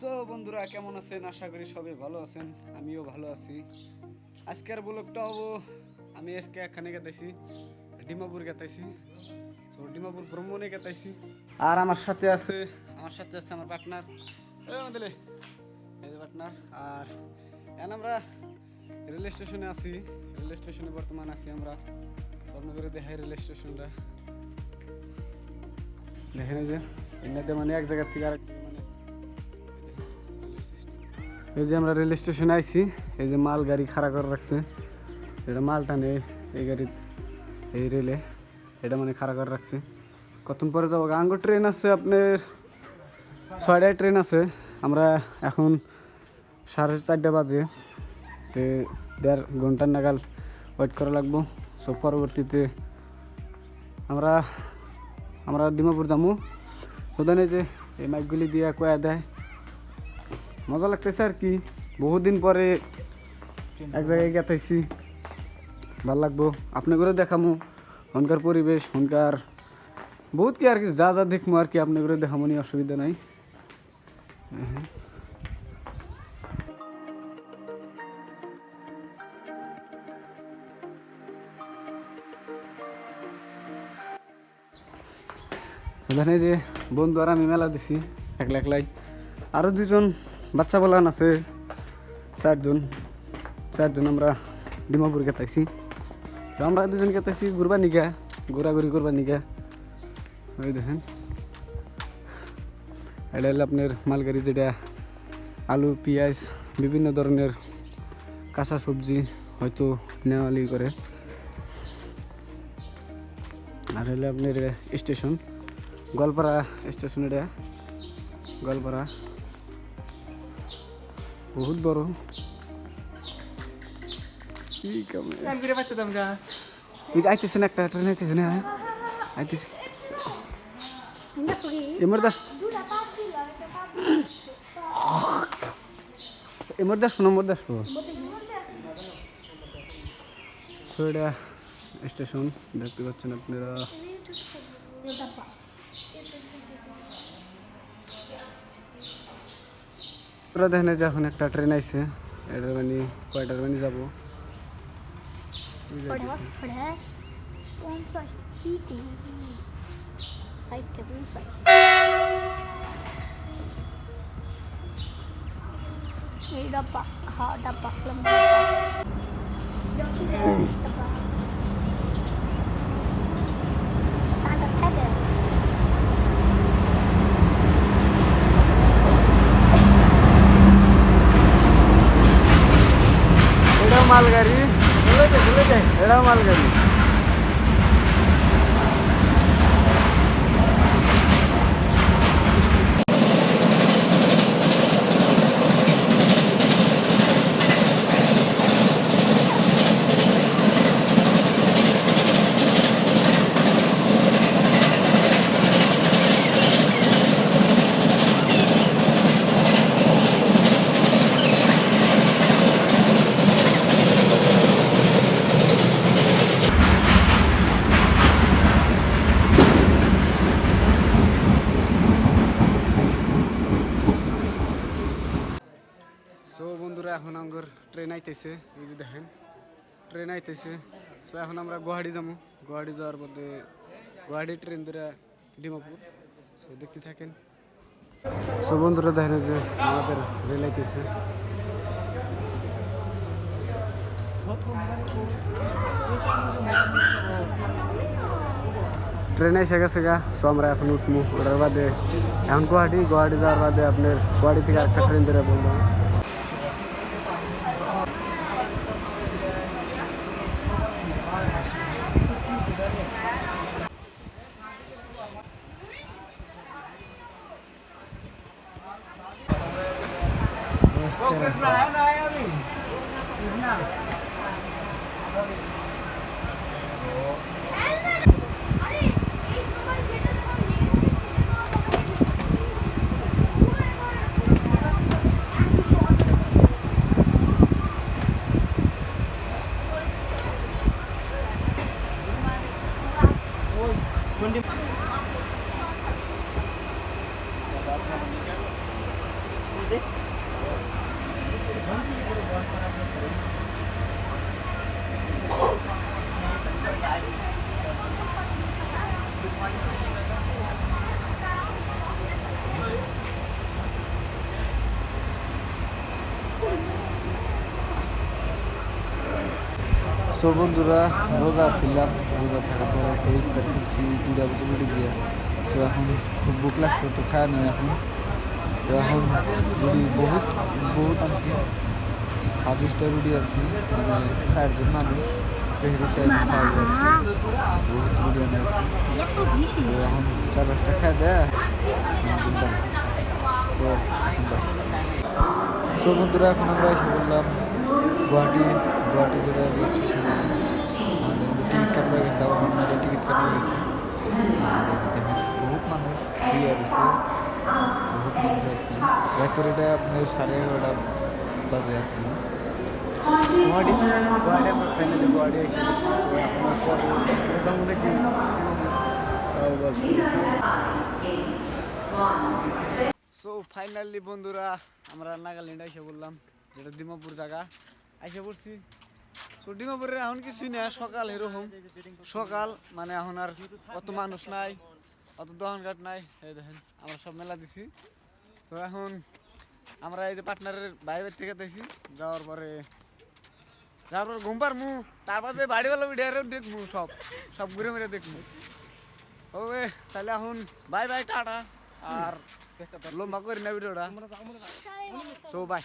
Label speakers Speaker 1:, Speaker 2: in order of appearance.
Speaker 1: তো বন্ধুরা কেমন আছেন? আশা করি সবাই ভালো আছেন, আমিও ভালো আছি। আজকের ব্লগটা হবো আমি আজকে এখানে গেতাইছি, ডিমাপুর গেতাইছি। তো ডিমাপুর ভ্রমণে গেতাইছি। আর আমার সাথে আছে আমার পার্টনার, এই যে পার্টনার। আর এখন আমরা রেল স্টেশনে আছি, রেল স্টেশনে বর্তমান আছি আমরা। তো আপনাদের দেখাই রেল স্টেশনটা, দেখেন এই যে এমনিতে মানে এক জায়গা থেকে আরেক এই যে আমরা রেল স্টেশনে আইছি। এই যে মাল গাড়ি খাড়া করে রাখছে, এটা মাল টানে এই গাড়ি, এই রেলে এটা মানে খাড়া করে রাখছে। কতক্ষণ পরে যাবো? আঙ্গুর ট্রেন আছে আপনার 6টায় ট্রেন আছে। আমরা এখন 4:30 বাজে, তো 1.5 ঘন্টার নাগাল ওয়েট করা লাগবো। সব পরবর্তীতে আমরা ডিমাপুর যাবো। সোদান এই যে এই মাইকগুলি দিয়ে কয়া দেয়, মজা লাগতেছে আর কি। বহুদিন পরে এক জায়গায় গেতাইছি, ভাল লাগবো। আপনি করে দেখামো হনকার পরিবেশ, হনকার বহুত কি আর কি, যা যা দেখবো আর কি আপনি করে দেখামো, নি অসুবিধা নাই। ওখানে যে বন্ধু আর আমি মেলা দিছি একলা একলাই। আরও 2জন বাচ্চা বলান আছে, 4জন আমরা ডিমাপুর গেতাইছি। তো আমরা 2জন গেতাইছি ঘুরবা নিগা, ঘোরাঘুরি করবা নিগা। ওই দেখেন এটা হলো আপনার মালগাড়ি, যেটা আলু পেঁয়াজ বিভিন্ন ধরনের কাঁচা সবজি হয়তো নেওয়ালি করে। আর হলো আপনার স্টেশন গোয়ালপাড়া স্টেশন, এটা গোয়ালপাড়া বহুত বড়। আইতেছে না একটা ট্রেন, আইতেছে না আইতেছে এমরদাস এটা স্টেশন দেখতে পাচ্ছেন আপনারা। তোরা দেখেন যে এখন একটা ট্রেন আইছে, এটা মানে কয়টার মানে যাবো।
Speaker 2: Ini dapat, dapat lembu. Ada.
Speaker 1: এটাও মালগাড়ি, এটাও মালগাড়ি। সো বন্ধুরা এখন আমার ট্রেন আইতেছে, এই যে দেখেন ট্রেন আইতেছে। সো এখন আমরা গুয়াহাটি যাবো, গুয়াহাটি যাওয়ার পথে গুয়াহাটি ট্রেন ধরে ডিমাপুর। সো দেখতে থাকেন। সো বন্ধুরা দেখেন যে আমাদের রেল আইতেছে। ট্রেন এসে গেছে গা। সো আমরা এখন উঠবো, ওটার বাদে এখন গুয়াহাটি যাওয়ার বাদে আপনার গুয়াহাটি থেকে একটা ট্রেন ধরে বললাম।
Speaker 3: Krishna, Krishna.
Speaker 1: সো বন্ধুরা রোজা ছিলাম, রোজা থাকার পরে তো ইফতার করছি 2টা বছর রুটি দিয়ে। সো এখন খুব ভুক লাগছে তো খাওয়া নেই এখন। তো এখন রুটি বহুত বহুত আনছি, 26টা রুটি আনছি, মানে 4 জন মানুষ সেহরির টাইম খাওয়া যাবে, বহুত রুটি আনে আছে। তো এখন 4-5টা খাওয়া দেয়। সো বন্ধুরা এখন আমরা এসে বললাম গুয়াহাটি যেটা রেল স্টেশনে আমাদের টিকিট কাটা হয়ে গেছে, আবার আমাদের টিকিট কাটা হয়ে গেছে। আর এই যে দেখেন বহুত মানুষ ভিড় হয়েছে, বহুত মানুষ আর কি। রাতের এটা আপনার 11:30 বাজে আর কি। গুয়াহাটি আমরা ফ্যামিলি গুয়াহাটি এসে গেছি। তো আপনার পরে মোটামুটি কি সো ফাইনালি বন্ধুরা আমরা নাগাল্যান্ড এসে বললাম, যেটা ডিমাপুর জায়গা এসে পড়ছি। সো ডিমাপুরে এখন কিছুই না, সকাল এরকম সকাল, মানে এখন আর অত মানুষ নাই, অত দোকানঘাট নাই। এই দেখেন আমরা সব মেলা দিছি। তো এখন আমরা এই যে পার্টনারের বাইরের থেকে দেখছি, যাওয়ার পরে ঘুম পারমু, তারপরে বাড়িওয়ালা ভিডিও দেখবো, সব ঘুরে ঘুরে দেখবো। ওকে তাহলে এখন বাই বাই, টাটা। আর লম্বা করি না ভিডিওটা। So by.